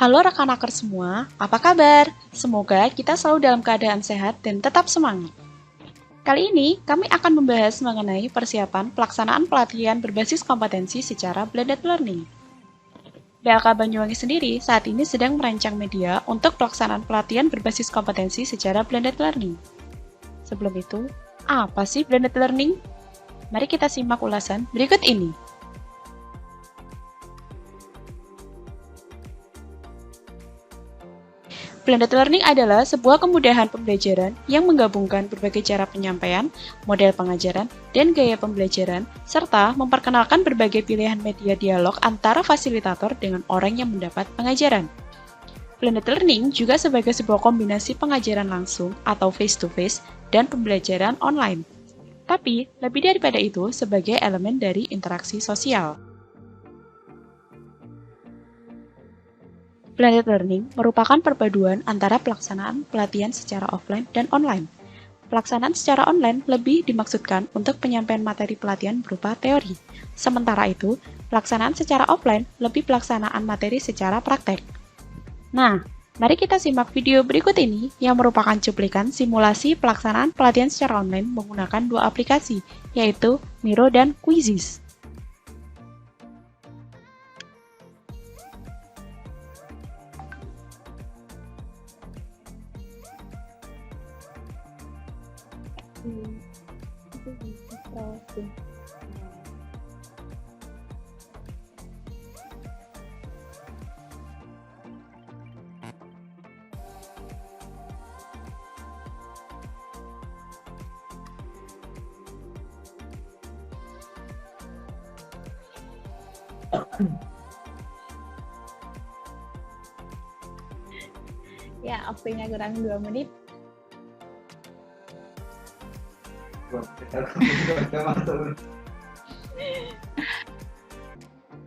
Halo rekan-rekan semua, apa kabar? Semoga kita selalu dalam keadaan sehat dan tetap semangat. Kali ini, kami akan membahas mengenai persiapan pelaksanaan pelatihan berbasis kompetensi secara blended learning. BLK Banyuwangi sendiri saat ini sedang merancang media untuk pelaksanaan pelatihan berbasis kompetensi secara blended learning. Sebelum itu, apa sih blended learning? Mari kita simak ulasan berikut ini. Blended learning adalah sebuah kemudahan pembelajaran yang menggabungkan berbagai cara penyampaian, model pengajaran, dan gaya pembelajaran, serta memperkenalkan berbagai pilihan media dialog antara fasilitator dengan orang yang mendapat pengajaran. Blended learning juga sebagai sebuah kombinasi pengajaran langsung atau face-to-face dan pembelajaran online. Tapi, lebih daripada itu sebagai elemen dari interaksi sosial. Blended learning merupakan perpaduan antara pelaksanaan pelatihan secara offline dan online. Pelaksanaan secara online lebih dimaksudkan untuk penyampaian materi pelatihan berupa teori. Sementara itu, pelaksanaan secara offline lebih pelaksanaan materi secara praktek. Nah, mari kita simak video berikut ini yang merupakan cuplikan simulasi pelaksanaan pelatihan secara online menggunakan dua aplikasi, yaitu Miro dan Quizizz. Ya, waktunya kurang 2 menit.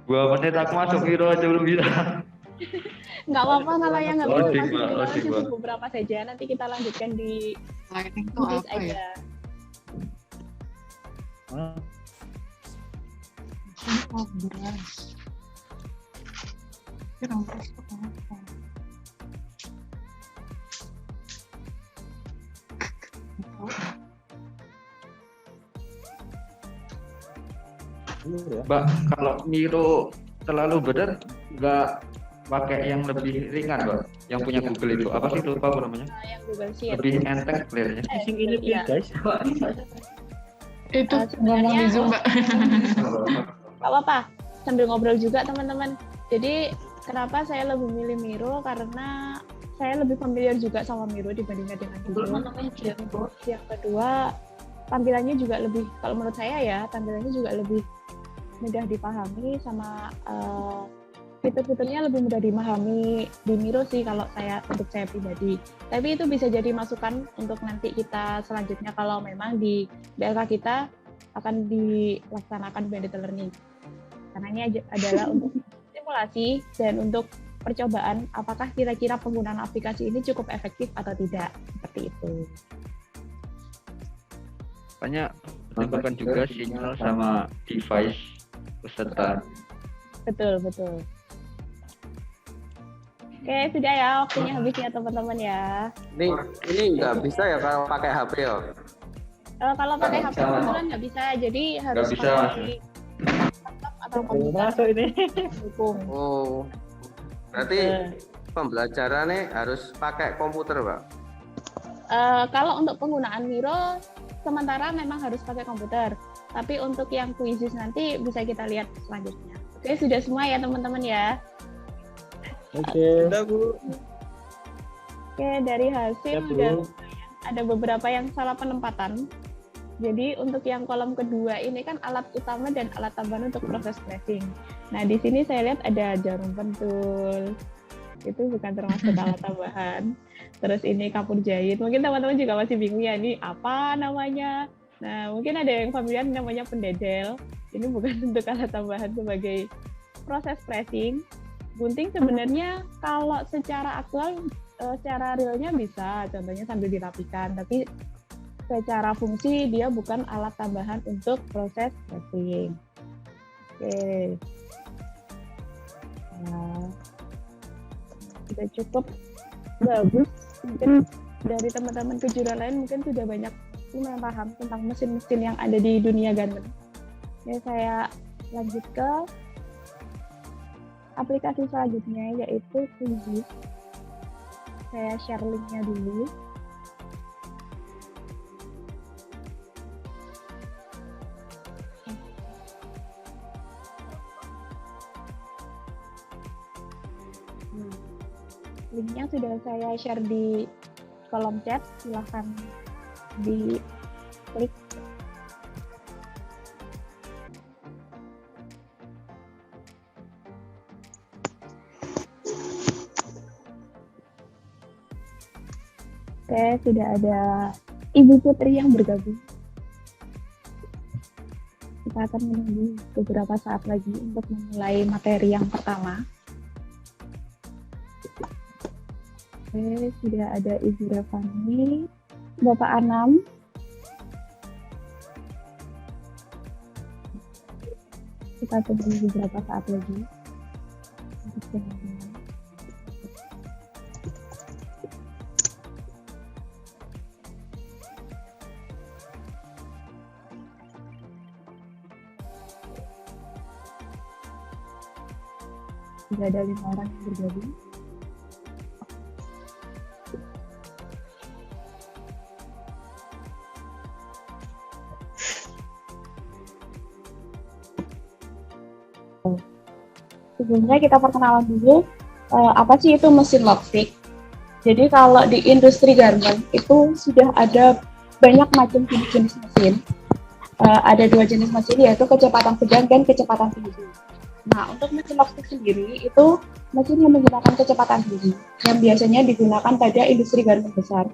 Gua menit aku masuk Miro aja belum bisa. Nggak apa-apa kalau yang nggak bisa Loading, masuk Mbak, kita loading, lanjut Mbak. beberapa saja. Nanti kita lanjutkan di Lightning itu Quizizz apa aja. ya? Oh, beras. Kira beras itu apa? Mbak, kalau Miro terlalu berat, nggak pakai yang lebih ringan, Mbak. Yang punya Google itu apa sih, lupa apa namanya? Yang Google Sheet. Lebih enteng clearnya. Ini Iya. guys. Itu sebenarnya- ngomong di Zoom, Mbak. Nggak apa-apa, sambil ngobrol juga teman-teman. Jadi kenapa saya lebih milih Miro? Karena saya lebih familiar juga sama Miro dibandingkan dengan Google. Yang kedua, tampilannya juga lebih, kalau menurut saya ya, tampilannya juga lebih mudah dipahami sama fitur-fiturnya lebih mudah dimahami di Miro sih kalau untuk saya pribadi. Tapi itu bisa jadi masukan untuk nanti kita selanjutnya kalau memang di BLK kita akan dilaksanakan blended learning. Karena ini adalah untuk simulasi dan untuk percobaan apakah kira-kira penggunaan aplikasi ini cukup efektif atau tidak. Seperti itu. Banyak menentukan juga sinyal sama device peserta. Betul. Oke, sudah ya, waktunya habis ya teman-teman ya. Ini nggak bisa ya kalau pakai HP ya? Kalau pakai HP kebetulan nggak bisa, jadi harus bisa, pakai laptop atau komputer. Dukung. Oh, berarti pembelajarannya harus pakai komputer, Pak? Kalau untuk penggunaan Miro, sementara memang harus pakai komputer. Tapi untuk yang Quizizz nanti bisa kita lihat selanjutnya. Oke, sudah semua ya teman-teman ya. Sudah, Bu. Oke, dari hasil ada beberapa yang salah penempatan. Jadi untuk yang kolom kedua ini kan alat utama dan alat tambahan untuk proses tracing. Nah, di sini saya lihat ada jarum pentul. Itu bukan termasuk alat tambahan. Terus ini kapur jahit. Mungkin teman-teman juga masih bingung ya, ini apa namanya. Nah, mungkin ada yang familiar namanya pendedel. Ini bukan untuk alat tambahan sebagai proses pressing. Gunting sebenarnya kalau secara aktual, secara realnya bisa, contohnya sambil dirapikan. Tapi secara fungsi dia bukan alat tambahan untuk proses pressing. Oke. Nah, sudah cukup bagus. Mungkin dari teman-teman kejuruan lain mungkin sudah banyak yang paham tentang mesin-mesin yang ada di dunia garment. Ya, saya lanjut ke aplikasi selanjutnya yaitu Quizzes. Saya share linknya dulu. Linknya sudah saya share di kolom chat, silahkan diklik. Oke, sudah ada Ibu Putri yang bergabung. Kita akan menunggu beberapa saat lagi untuk memulai materi yang pertama. Oke, sudah ada Ibu Revani, Bapak Anam. Kita tunggu beberapa saat lagi. Sudah ada 5 orang yang bergabung. Sebelumnya kita perkenalan dulu apa sih itu mesin lockpick. Jadi kalau di industri garment itu sudah ada banyak macam jenis mesin. Ada 2 jenis mesin yaitu kecepatan sedang dan kecepatan tinggi. Nah, untuk mesin lockpick sendiri itu mesin yang menggunakan kecepatan tinggi yang biasanya digunakan pada industri garment besar.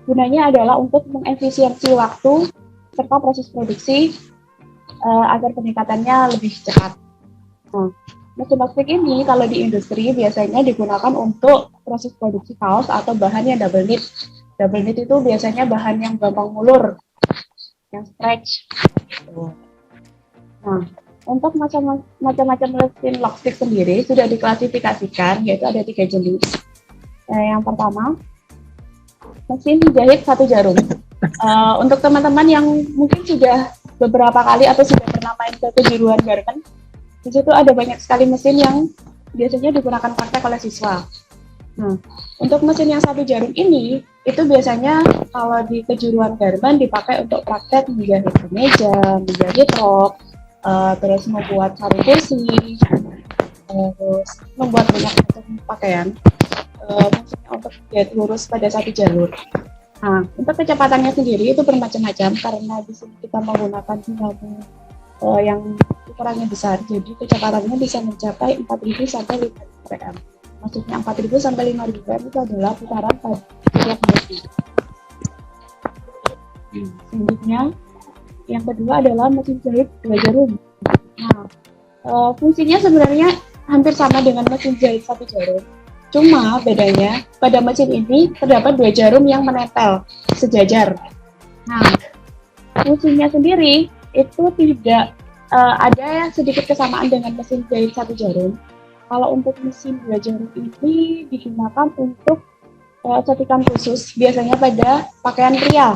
Gunanya adalah untuk mengefisiensi waktu serta proses produksi agar peningkatannya lebih cepat. Nah, mesin lockpick ini kalau di industri biasanya digunakan untuk proses produksi kaos atau bahan yang double knit. Double knit itu biasanya bahan yang gampang ngulur, yang stretch. Nah, untuk macam-macam mesin lockpick sendiri sudah diklasifikasikan, yaitu ada 3 jenis. Yang pertama, mesin jahit 1 jarum. Untuk teman-teman yang mungkin sudah beberapa kali atau sudah pernah main ke kejuruan garment, di situ ada banyak sekali mesin yang biasanya digunakan praktek oleh siswa. Nah, untuk mesin yang 1 jarum ini, itu biasanya kalau di kejuruan garment dipakai untuk praktek menjahit kemeja, menjahit rok, terus membuat sarung kursi, terus membuat banyak macam pakaian, maksudnya untuk jahit lurus pada 1 jalur. Nah, untuk kecepatannya sendiri itu bermacam-macam karena di sini kita menggunakan dinamo yang ukurannya besar, jadi kecepatannya bisa mencapai 4.000 sampai 5.000 rpm. Maksudnya 4.000 sampai 5.000 rpm itu adalah putaran pada setiap detik. Selanjutnya, yang kedua adalah mesin jahit 2 jarum. Nah, fungsinya sebenarnya hampir sama dengan mesin jahit 1 jarum. Cuma bedanya pada mesin ini terdapat 2 jarum yang menempel sejajar. Nah, fungsinya sendiri itu tidak ada sedikit kesamaan dengan mesin jahit 1 jarum. Kalau untuk mesin 2 jarum ini digunakan untuk setikan khusus, biasanya pada pakaian pria.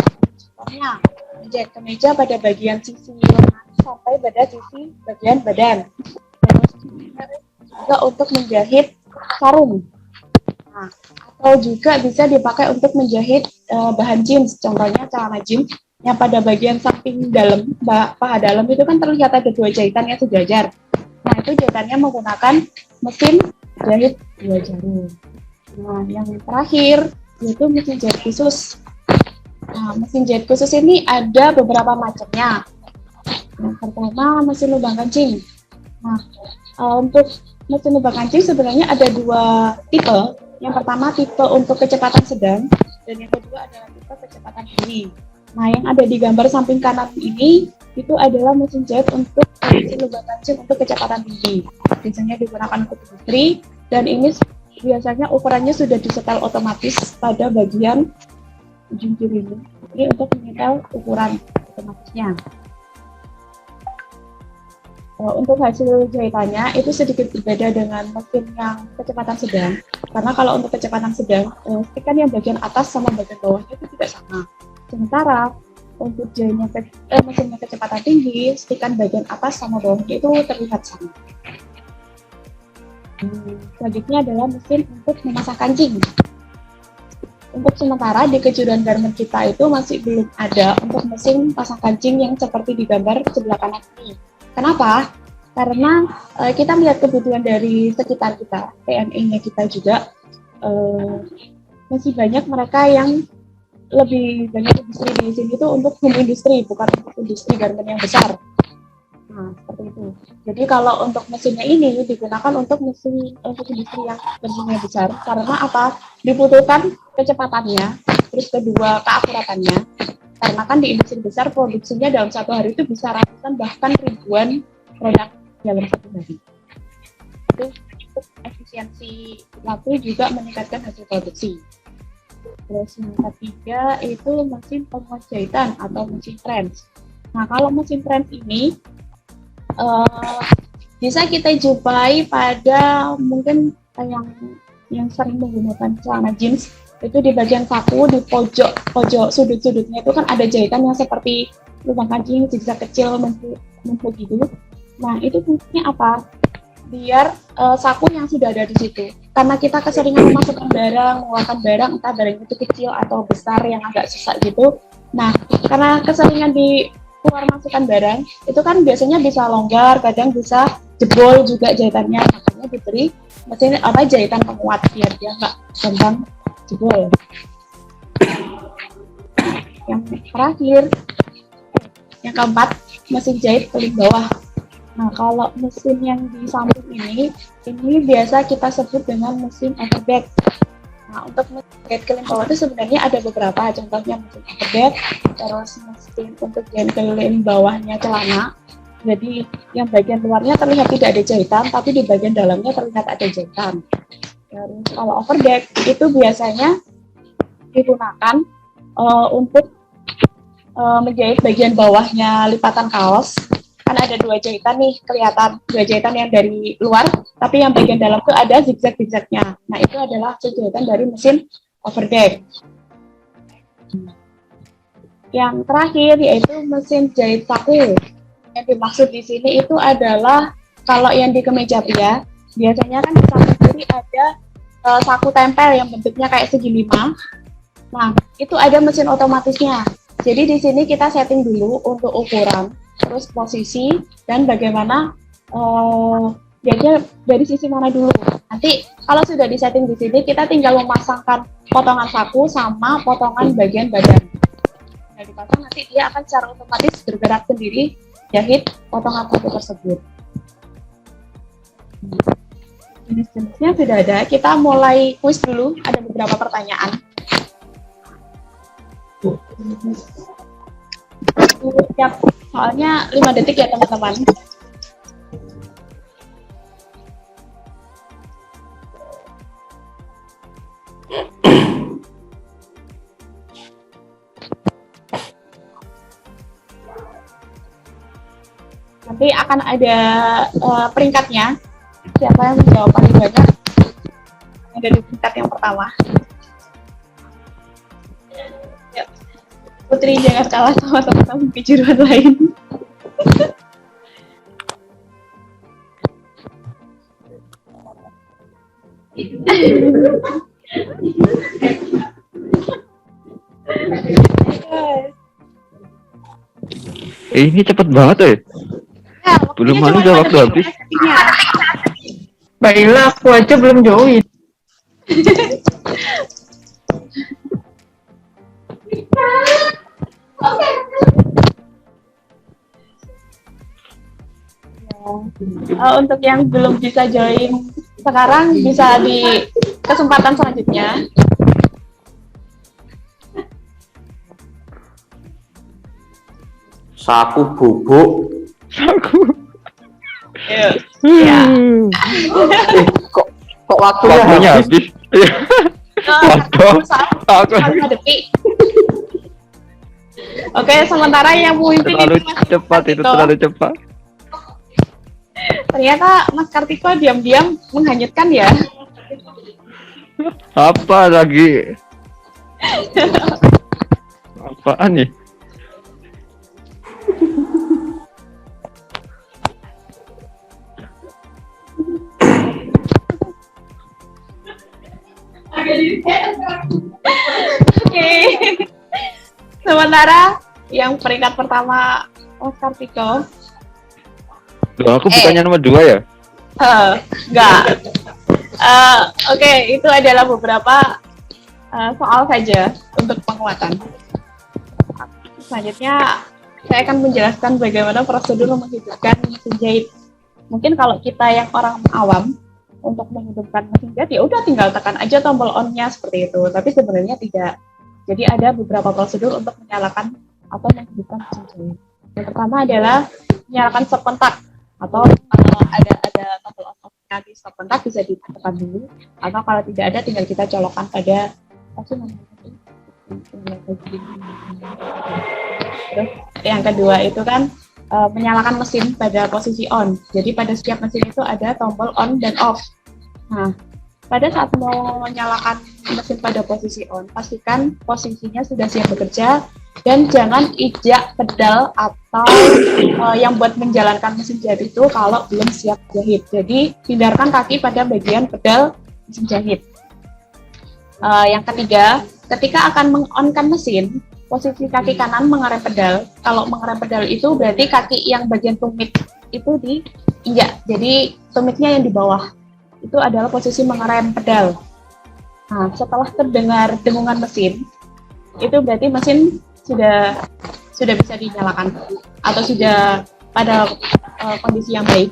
Contohnya, menjahit kemeja pada bagian sisi lengan sampai pada sisi bagian badan. Terus juga untuk menjahit sarung. Nah, atau juga bisa dipakai untuk menjahit bahan jeans, contohnya celana jeans yang pada bagian samping dalam, paha dalam itu kan terlihat ada 2 jahitan yang sejajar. Nah, itu jahitannya menggunakan mesin jahit 2 jarum. Nah, yang terakhir yaitu mesin jahit khusus. Nah, mesin jahit khusus ini ada beberapa macamnya. Yang pertama, mesin lubang kancing. Nah, untuk mesin lubang kancing sebenarnya ada 2 tipe. Yang pertama tipe untuk kecepatan sedang, dan yang kedua adalah tipe kecepatan tinggi. Nah, yang ada di gambar samping kanan ini, itu adalah mesin jahit untuk mesin lubang kancing untuk kecepatan tinggi. Biasanya digunakan untuk industri, dan ini biasanya ukurannya sudah disetel otomatis pada bagian ujung kiri ini. Ini untuk menyetel ukuran otomatisnya. untuk hasil jahitannya itu sedikit berbeda dengan mesin yang kecepatan sedang. Karena kalau untuk kecepatan sedang, stikan yang bagian atas sama bagian bawahnya itu tidak sama. Sementara untuk mesinnya kecepatan tinggi, stikan bagian atas sama bawahnya itu terlihat sama. Selanjutnya adalah mesin untuk memasang kancing. Untuk sementara di kejuruan garment kita itu masih belum ada untuk mesin pasang kancing yang seperti di gambar sebelah kanan ini. Kenapa? Karena kita melihat kebutuhan dari sekitar kita, PME-nya kita juga masih banyak mereka yang lebih banyak industri di sini itu untuk home industri, bukan untuk industri garment yang besar. Nah, seperti itu. Jadi kalau untuk mesinnya ini digunakan untuk industri yang garmentnya besar, karena apa? Dibutuhkan kecepatannya, terus kedua keakuratannya. Karena kan di industri besar produksinya dalam satu hari itu bisa ratusan bahkan ribuan produk dalam satu hari. Itu untuk efisiensi waktu juga meningkatkan hasil produksi. Terus yang ketiga itu mesin penguat jahitan atau mesin trench. Nah kalau mesin trench ini bisa kita jumpai pada mungkin yang sering menggunakan celana jeans. Itu di bagian saku di pojok sudut-sudutnya itu kan ada jahitan yang seperti lubang kancing zigzag kecil numpuk gitu. Nah itu fungsinya apa? Biar saku yang sudah ada di situ, karena kita keseringan memasukkan barang, mengeluarkan barang, entah barang itu kecil atau besar yang agak susah gitu. Nah karena keseringan di keluar masukkan barang itu kan biasanya bisa longgar, kadang bisa jebol juga jahitannya, makanya diberi mesin jahitan penguat biar dia nggak gampang jebol. Yang terakhir, yang keempat, mesin jahit paling bawah. Nah, kalau mesin yang di samping ini biasa kita sebut dengan mesin overbed. Nah, untuk mesin kelin bawah itu sebenarnya ada beberapa, contohnya mesin overbed, terus mesin untuk jahit kelin bawahnya celana. Jadi, yang bagian luarnya terlihat tidak ada jahitan, tapi di bagian dalamnya terlihat ada jahitan. Terus kalau overdeck itu biasanya digunakan untuk menjahit bagian bawahnya lipatan kaos. Kan ada dua jahitan nih, kelihatan dua jahitan yang dari luar, tapi yang bagian dalam itu ada zigzag-zigzagnya. Nah itu adalah jahitan dari mesin overdeck. Yang terakhir yaitu mesin jahit saku. Yang dimaksud di sini itu adalah kalau yang di kemeja pria biasanya kan di samping kiri ada saku tempel yang bentuknya kayak segi 5. Nah, itu ada mesin otomatisnya. Jadi di sini kita setting dulu untuk ukuran, terus posisi dan bagaimana dia dari sisi mana dulu. Nanti kalau sudah disetting di sini kita tinggal memasangkan potongan saku sama potongan bagian badan. Nah, dipasang nanti dia akan secara otomatis bergerak sendiri jahit potongan saku tersebut. Jenis-jenisnya sudah ada. Kita mulai kuis dulu. Ada beberapa pertanyaan. Siap. Soalnya 5 detik ya teman-teman. Nanti akan ada peringkatnya. Siapa yang menjawab paling banyak yang dari peringkat yang pertama. Ya. Putri jangan kalah sama teman-teman kejuruan lain. Ini cepet banget ya. Ya, Belum malu udah waktu habis. Baiklah, aku aja belum join. Untuk yang belum bisa join sekarang bisa di kesempatan selanjutnya. Saku bubuk. Ya. Kok waktunya habis? Waduh. Aku 5 detik. Oke, sementara yang memimpin terlalu itu Mas cepat itu Tito. terlalu cepat. Ternyata Mas Kartiko diam-diam menghanyutkan ya. Apa lagi? Apaan nih? Oke. Sementara yang peringkat pertama Mas Kartiko. Loh, aku bukannya nomor 2 ya? Enggak. Oke, itu adalah beberapa soal saja untuk penguatan. Selanjutnya, saya akan menjelaskan bagaimana prosedur menghidupkan mesin jahit. Mungkin kalau kita yang orang awam, untuk menghidupkan mesin jahit, ya udah tinggal tekan aja tombol on-nya seperti itu. Tapi sebenarnya tidak. Jadi ada beberapa prosedur untuk menyalakan atau menghidupkan mesin jahit. Yang pertama adalah menyalakan stop kontak, atau ada tombol on-nya di stop kontak bisa ditekan dulu, atau kalau tidak ada tinggal kita colokkan pada Terus yang kedua itu kan menyalakan mesin pada posisi on. Jadi pada setiap mesin itu ada tombol on dan off. Nah, pada saat mau menyalakan mesin pada posisi on, pastikan posisinya sudah siap bekerja dan jangan injak pedal atau yang buat menjalankan mesin jahit itu kalau belum siap jahit. Jadi hindarkan kaki pada bagian pedal mesin jahit. Yang ketiga, ketika akan meng-on-kan mesin, posisi kaki kanan mengerem pedal. Kalau mengerem pedal itu berarti kaki yang bagian tumit itu diinjak. Jadi tumitnya yang di bawah. Itu adalah posisi mengerem pedal. Nah, setelah terdengar dengungan mesin, itu berarti mesin sudah bisa dinyalakan atau sudah pada kondisi yang baik.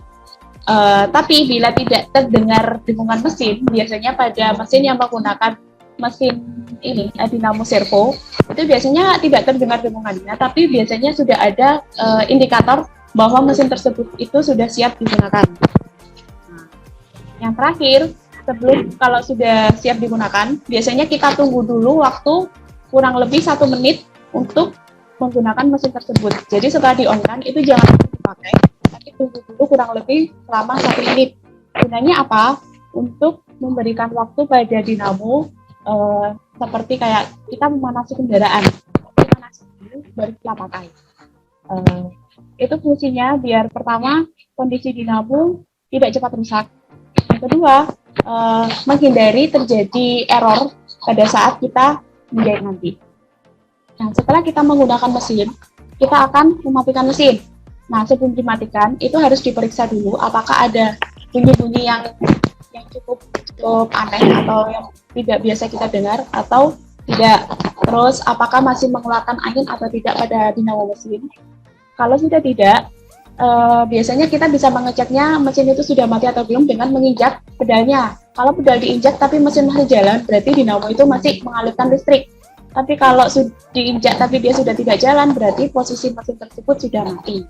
Tapi bila tidak terdengar dengungan mesin, biasanya pada mesin yang menggunakan mesin ini dinamo servo itu biasanya tidak terdengar dengungannya, tapi biasanya sudah ada indikator bahwa mesin tersebut itu sudah siap digunakan. Nah, yang terakhir, sebelum kalau sudah siap digunakan, biasanya kita tunggu dulu waktu kurang lebih 1 menit untuk menggunakan mesin tersebut. Jadi setelah di-on-kan itu jangan dipakai, tapi tunggu dulu kurang lebih selama 1 menit. Gunanya apa? Untuk memberikan waktu pada dinamo seperti kayak kita memanasi kendaraan, dimanasi dulu baru kita pakai. Itu fungsinya biar pertama kondisi dinamo tidak cepat rusak. Yang kedua, menghindari terjadi error pada saat kita menjahit nanti. Nah, setelah kita menggunakan mesin, kita akan mematikan mesin. Nah, sebelum dimatikan itu harus diperiksa dulu apakah ada bunyi-bunyi yang cukup aneh atau yang tidak biasa kita dengar atau tidak. Terus apakah masih mengeluarkan angin atau tidak pada dinamo mesin. Kalau sudah tidak, biasanya kita bisa mengeceknya mesin itu sudah mati atau belum dengan menginjak pedalnya. Kalau pedal diinjak tapi mesin masih jalan, berarti dinamo itu masih mengalirkan listrik. Tapi kalau sudah diinjak tapi dia sudah tidak jalan, berarti posisi mesin tersebut sudah mati.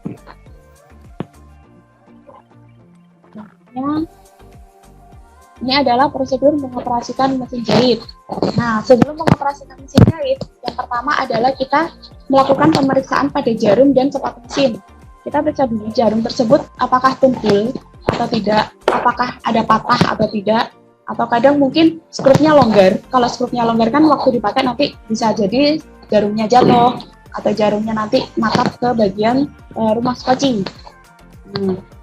Ini adalah prosedur mengoperasikan mesin jahit. Nah, sebelum mengoperasikan mesin jahit, yang pertama adalah kita melakukan pemeriksaan pada jarum dan sepatu mesin. Kita periksa dulu jarum tersebut apakah tumpul atau tidak, apakah ada patah atau tidak, atau kadang mungkin skrupnya longgar. Kalau skrupnya longgar kan waktu dipakai nanti bisa jadi jarumnya jatuh atau jarumnya nanti matap ke bagian rumah skoci.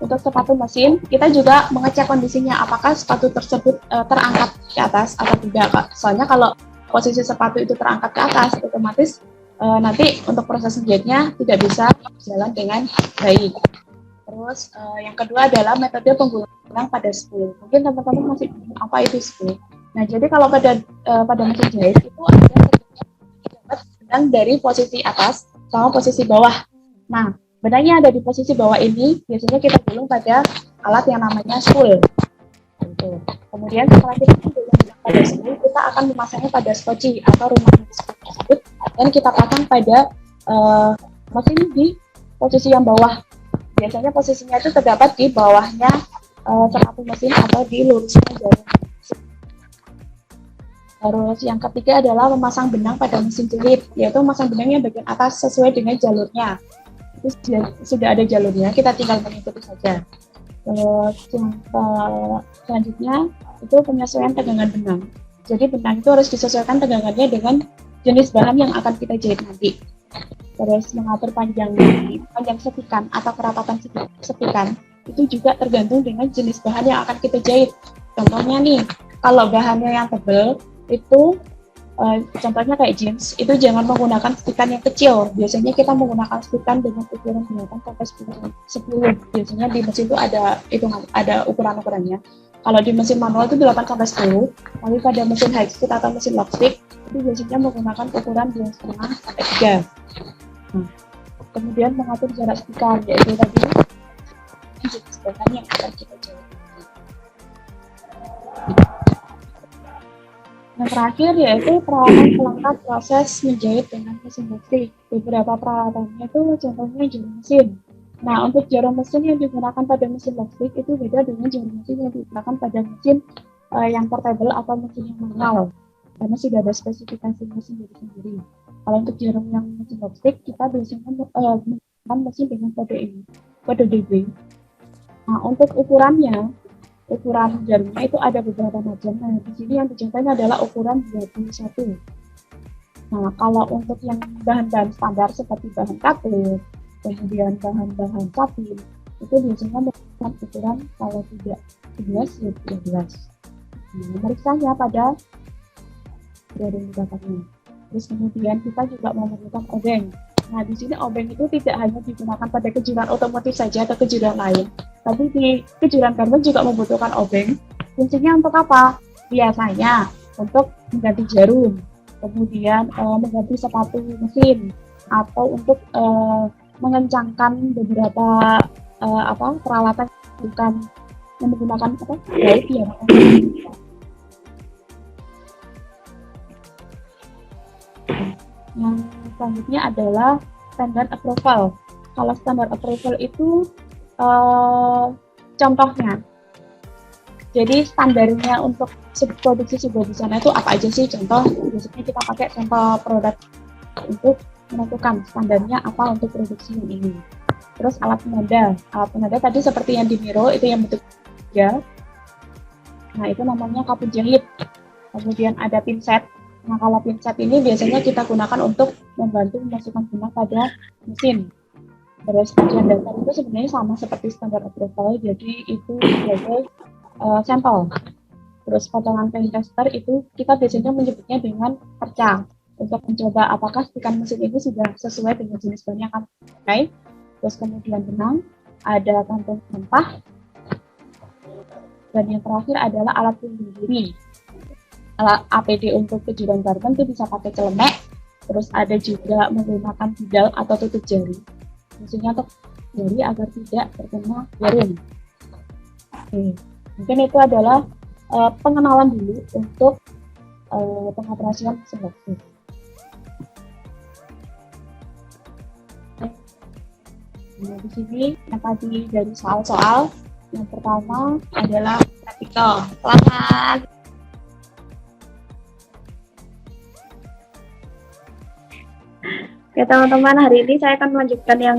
Untuk sepatu mesin, kita juga mengecek kondisinya apakah sepatu tersebut terangkat ke atas atau tidak. Soalnya kalau posisi sepatu itu terangkat ke atas, otomatis nanti untuk proses jahitnya tidak bisa berjalan dengan baik. Terus yang kedua adalah metode penggunaan pada spool. Mungkin teman-teman masih bingung apa itu spool. Nah, jadi kalau pada mesin jahit itu ada benang dari posisi atas sama posisi bawah. Nah, benangnya ada di posisi bawah ini, biasanya kita gulung pada alat yang namanya spool. Kemudian setelah kita menggulung pada spool, kita akan memasangnya pada skoci atau rumah spool tersebut, dan kita pasang pada mesin di posisi yang bawah. Biasanya posisinya itu terdapat di bawahnya sepatu mesin atau di lurusnya jarum. Terus yang ketiga adalah memasang benang pada mesin jahit, yaitu memasang benangnya bagian atas sesuai dengan jalurnya. Itu sudah ada jalurnya, kita tinggal mengikuti saja. Contoh selanjutnya itu penyesuaian tegangan benang. Jadi benang itu harus disesuaikan tegangannya dengan jenis bahan yang akan kita jahit nanti. Terus mengatur panjang sepikan atau kerapatan sepikan itu juga tergantung dengan jenis bahan yang akan kita jahit. Contohnya nih, kalau bahannya yang tebal itu contohnya kayak jeans, itu jangan menggunakan stikan yang kecil. Biasanya kita menggunakan stikan dengan ukuran 8 sampai 10. Biasanya di mesin itu ada ukuran-ukurannya. Kalau di mesin manual itu 8 sampai 10. Tapi pada mesin high speed atau mesin lock stick itu biasanya menggunakan ukuran 2,5 sampai 3. Kemudian mengatur jarak stikan, yaitu tadi jenis bahan yang akan kita jahit. Yang terakhir yaitu peralatan pelengkap proses menjahit dengan mesin listrik. Beberapa peralatannya itu contohnya jarum mesin. Nah, untuk jarum mesin yang digunakan pada mesin listrik itu beda dengan jarum mesin yang digunakan pada mesin yang portable atau mesin yang manual. Karena sudah ada spesifikasi mesin sendiri. Kalau untuk jarum yang mesin listrik kita biasanya menggunakan mesin dengan kode DB. Nah, untuk ukuran jarumnya itu ada beberapa macam. Nah, di sini yang dicontohkan adalah ukuran 21. Nah, kalau untuk yang bahan-bahan standar seperti bahan katun, kemudian bahan-bahan satin, itu biasanya menggunakan ukuran kalau tidak 11 ya 12. Nah, meriksanya pada jarum dibakarnya. Terus kemudian kita juga memerlukan obeng. Nah, di sini obeng itu tidak hanya digunakan pada kejuran otomotif saja atau kejuran lain, tapi di kejuran garmen juga membutuhkan obeng. Fungsinya untuk apa? Biasanya untuk mengganti jarum, kemudian mengganti sepatu mesin, atau untuk mengencangkan beberapa peralatan bukan yang menggunakan baut ya. Yang selanjutnya adalah standard approval. Kalau standard approval itu contohnya, jadi standarnya untuk produksi sebuah busana itu apa aja sih? Contoh, biasanya kita pakai contoh produk untuk menentukan standarnya apa untuk produksi yang ini. Terus alat penanda tadi seperti yang di Miro itu yang bentuk tiga. Nah, itu namanya kapur jahit. Kemudian ada pinset. Nah, kalau pinset ini biasanya kita gunakan untuk membantu memasukkan benang pada mesin. Terus bagian dasar itu sebenarnya sama seperti standar approval, jadi itu sebagai sampel. Terus potongan paint tester itu kita biasanya menyebutnya dengan perca untuk mencoba apakah stikan mesin ini sudah sesuai dengan jenis bahan yang akan dipakai. Terus kemudian benang, ada kantung rempah, dan yang terakhir adalah alat pelindung diri. Alat APD untuk kejuran garmen itu bisa pakai celemek, terus ada juga menggunakan bidal atau tutup jari. Fungsinya untuk jari agar tidak terkena jarum. Oke, mungkin itu adalah pengenalan dulu untuk pengoperasian mesin listrik. Nah, di sini yang tadi dari soal-soal, yang pertama adalah praktikal. Selamat. Ya teman-teman, hari ini saya akan melanjutkan yang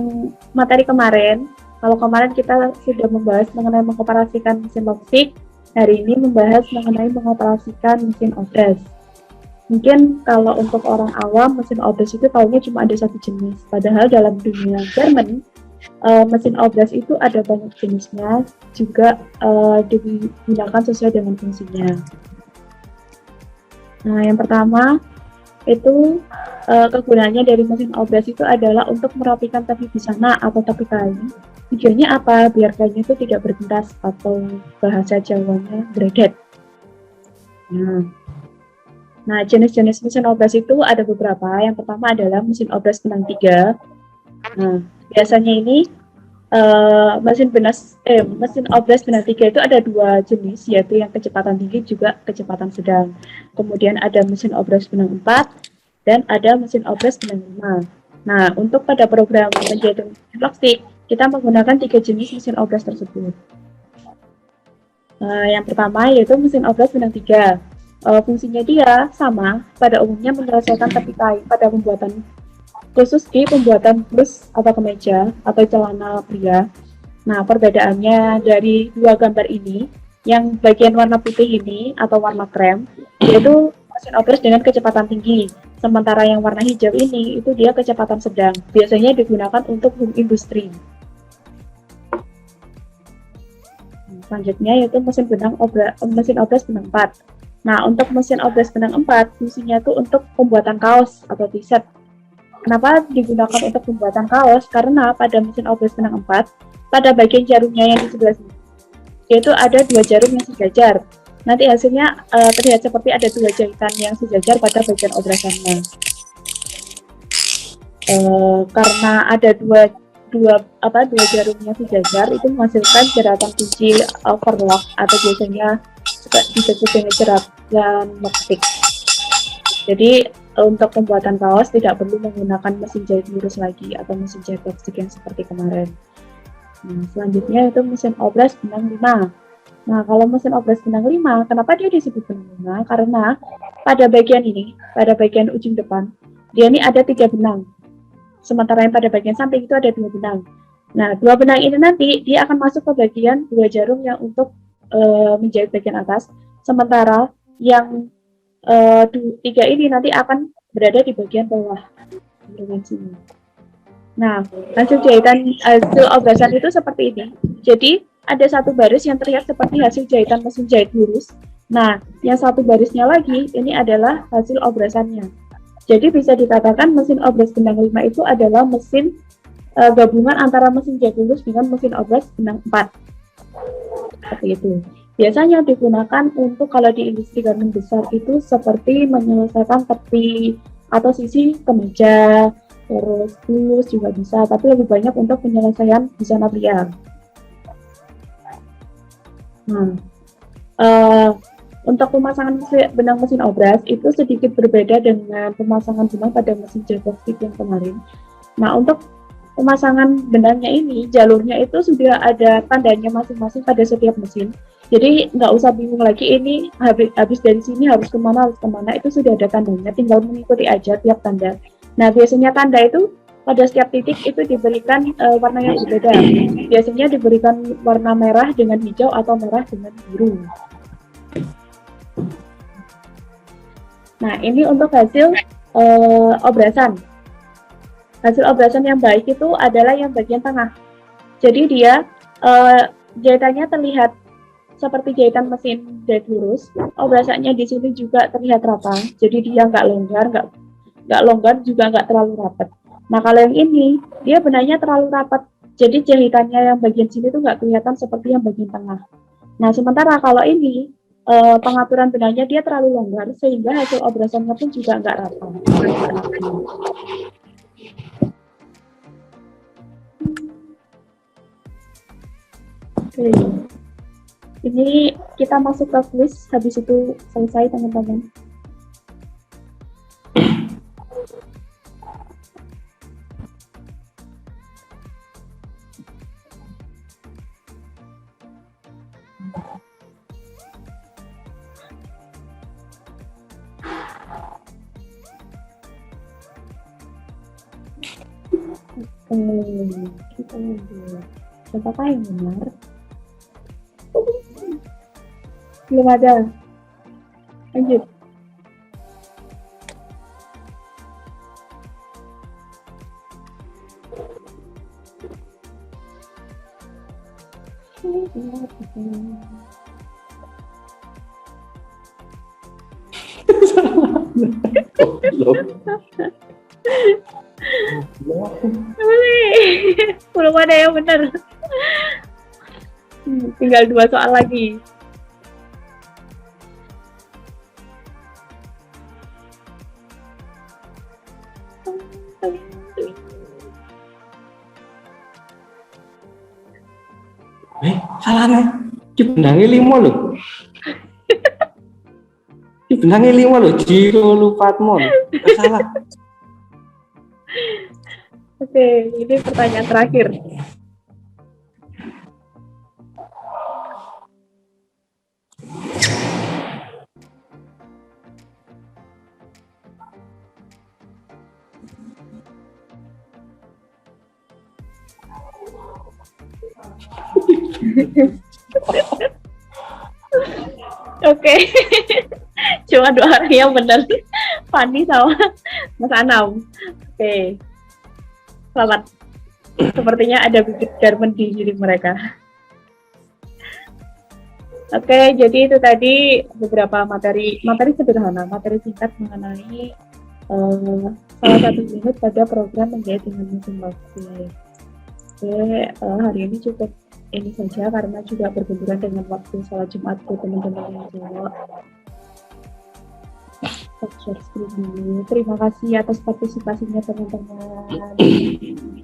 materi kemarin. Kalau kemarin kita sudah membahas mengenai mengoperasikan mesin listrik, hari ini membahas mengenai mengoperasikan mesin obras. Mungkin kalau untuk orang awam, mesin obras itu tahunya cuma ada satu jenis. Padahal dalam dunia garmen, mesin obras itu ada banyak jenisnya, juga digunakan sesuai dengan fungsinya. Nah, yang pertama, itu kegunaannya dari mesin obras itu adalah untuk merapikan tepi busana atau tepi kain. Tujuannya apa? Biar kainnya itu tidak bergentas atau bahasa Jawanya gredet. Nah, jenis-jenis mesin obras itu ada beberapa. Yang pertama adalah mesin obras benang 3. Nah, biasanya ini mesin obras benang 3 itu ada dua jenis, yaitu yang kecepatan tinggi juga kecepatan sedang. Kemudian ada mesin obras benang 4 dan ada mesin obras benang 5. Nah, untuk pada program menjahit mesin listrik, kita menggunakan 3 jenis mesin obras tersebut. Yang pertama yaitu mesin obras benang 3. Fungsinya dia sama, pada umumnya menyelesaikan tepi kain pada pembuatan khusus di pembuatan blus atau kemeja atau celana pria. Nah, perbedaannya dari dua gambar ini, yang bagian warna putih ini atau warna krem, yaitu mesin obras dengan kecepatan tinggi. Sementara yang warna hijau ini, itu dia kecepatan sedang. Biasanya digunakan untuk home industry. Selanjutnya yaitu mesin obras benang 4. Nah, untuk mesin obras benang 4, fungsinya itu untuk pembuatan kaos atau t-shirt. Kenapa digunakan untuk pembuatan kaos? Karena pada mesin obras benang 4, pada bagian jarumnya yang di sebelah sini, yaitu ada 2 jarum yang sejajar. Nanti hasilnya terlihat seperti ada 2 jahitan yang sejajar pada bagian obrasannya. Karena ada dua jarumnya sejajar, itu menghasilkan jeratan kunci overlock atau biasanya disebut dengan jeratan lockpick. Jadi untuk pembuatan kaos tidak perlu menggunakan mesin jahit lurus lagi atau mesin jahit plastik yang seperti kemarin. Nah, selanjutnya itu mesin obras benang 5. Nah, kalau mesin obras benang 5, kenapa dia disebut benang 5? Karena pada bagian ini, pada bagian ujung depan, dia ini ada 3 benang. Sementara yang pada bagian samping itu ada 2 benang. Nah, 2 benang ini nanti dia akan masuk ke bagian 2 jarum yang untuk menjahit bagian atas. Sementara yang 3 ini nanti akan berada di bagian bawah. Sini. Nah, hasil obrasan itu seperti ini. Jadi, ada satu baris yang terlihat seperti hasil jahitan mesin jahit lurus. Nah, yang satu barisnya lagi, ini adalah hasil obrasannya. Jadi, bisa dikatakan mesin obras benang 5 itu adalah mesin gabungan antara mesin jahit lurus dengan mesin obras benang 4. Seperti itu. Biasanya digunakan untuk kalau di industri garmen besar itu seperti menyelesaikan tepi atau sisi kemeja, terus blus juga bisa, tapi lebih banyak untuk penyelesaian busana pria. Nah, untuk pemasangan benang mesin obras itu sedikit berbeda dengan pemasangan benang pada mesin jahit plastik yang kemarin. Nah, untuk pemasangan benangnya ini, jalurnya itu sudah ada tandanya masing-masing pada setiap mesin. Jadi nggak usah bingung lagi ini habis dari sini harus kemana, itu sudah ada tandanya, tinggal mengikuti aja tiap tanda. Nah, biasanya tanda itu pada setiap titik itu diberikan warna yang berbeda. Biasanya diberikan warna merah dengan hijau atau merah dengan biru. Nah, ini untuk hasil obrasan. Hasil obrasan yang baik itu adalah yang bagian tengah. Jadi dia jahitannya terlihat seperti jahitan mesin jahit lurus. Obrasannya di sini juga terlihat rata. Jadi dia nggak longgar juga nggak terlalu rapat. Nah, kalau yang ini dia benangnya terlalu rapat. Jadi jahitannya yang bagian sini tuh nggak kelihatan seperti yang bagian tengah. Nah, sementara kalau ini pengaturan benangnya dia terlalu longgar sehingga hasil obrasannya pun juga nggak rata. Oke. Ini kita masuk ke quiz, habis itu selesai teman-teman. Kita lihat. Siapakah yang benar? Belum ada. Lanjut. Belum ada yang benar. Tinggal 2 soal lagi. Salah nih. Dibenangi 5 loh. Dibenangi 5 loh. Jiro lu Fatmon. Salah. Oke, ini pertanyaan terakhir. Oke. Cuma dua orang yang benar. Fani sama Mas Anam. Oke. Selamat. Sepertinya ada bibit Garmen di diri mereka. Oke, jadi itu tadi beberapa materi sederhana, materi singkat mengenai salah satu unit pada program menjahit dengan mesin batik. Oke, hari ini cukup ini saja karena juga berbenturan dengan waktu sholat Jumat buat teman-teman yang cowok. Share screen dulu. Terima kasih atas partisipasinya teman-teman.